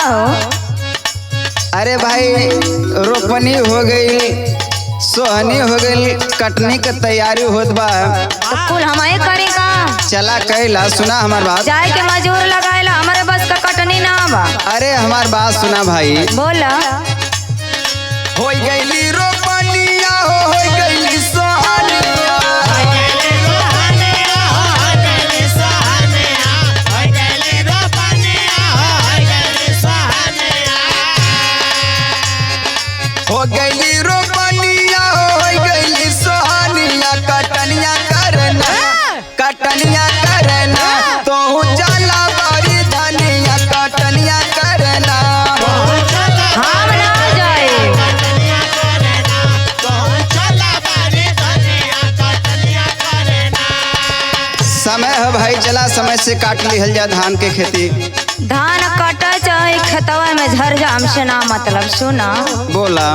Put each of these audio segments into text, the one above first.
हो? अरे भाई रोपनी हो गई, सोहनी हो गई, कटनी के तैयारी होत बा। तो कुल हमारे करी का? चला कैला सुना हमार बात। जाए के मजूर लगाएला, हमारे बस का कटनी ना बा। अरे हमार बात सुना भाई। बोला। हो गईली रोपनिया हो गईली सोहनिया। हो गईली रोपनिया हो गईली सोहनिया, कटनिया करना तो चला बारी धनिया, कटनिया करना। हम ना जाए। समय है भाई, चला समय से काट लिहल जा धान के खेती। धान कटा चाहे खेतवा में झर जा, हमसे ना मतलब। सुना बोला।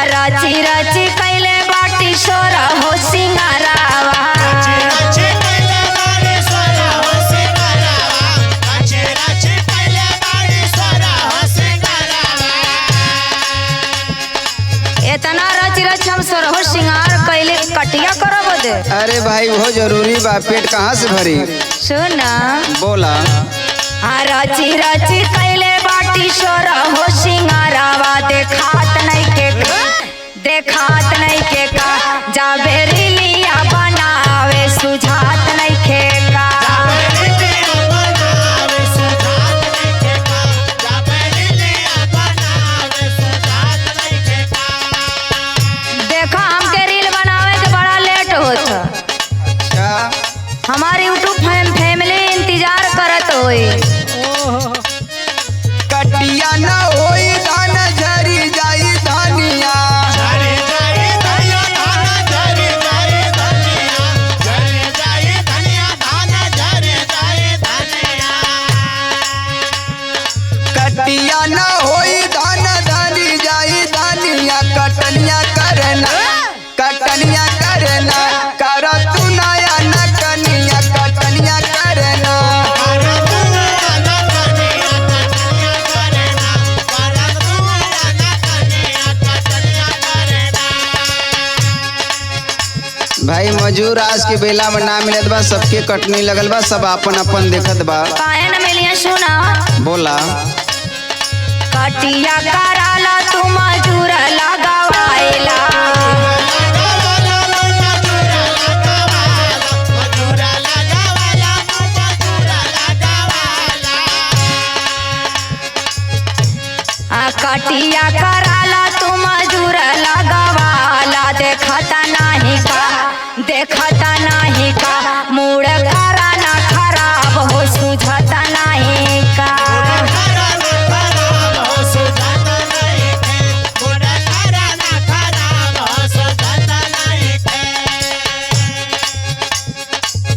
राची राची कैले बाटी सोरा हो सिंगारावा। इतना रच रच हम सोरा हो सिंगार कैले कटिया करब दे। अरे भाई वो जरूरी बा, पेट कहाँ से भरी। सुना। बोला। राची राची कैले बाटी सोरा हो सिंगारावा। देखात नहीं के का जा बेरी लिया बनावे, सुझात नहीं के का। देखा हमके रील बनावे के बड़ा लेट होता। अच्छा। हमारी यूट्यूब फैमिली इंतजार करत होई। कटिया न होई धान झरी जाई धनिया। कटिया न होई धान धरी जाई धनिया, कटनिया करना कर तू नया न कनिया, कटनिया करना। भाई मजूर आज के बेला में ना मिलत बा, सबके कटनी लगल बा, सब अपन अपन देखत बा। काहे न मिलिया? सुना। बोला। कटिया कराला तू मजूर लगावाएला। कटिया कराला तू मजूर लगावाला। देखता नहीं का मूड कराना खराब हो, सुझता नहीं का।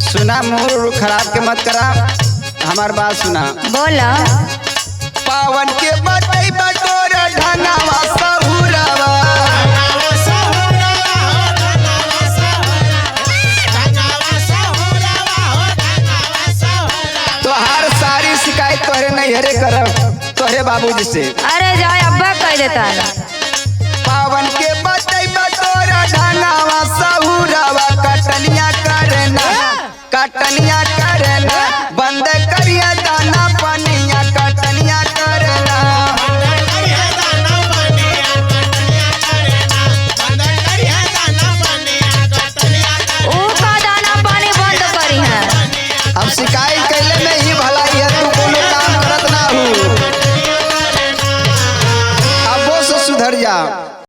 सुना, मूड खराब के मत करा, हमार बात सुना। बोला। पावन के बटई बटोर ढनावा सहुरावा। तोहार सारी शिकायत तोहरे नैहरे करब, तोहरे बाबूजी से। अरे जाए अब्बा कह देता है। पावन के बटई बटोर ढनावा सहुरावा, कटनिया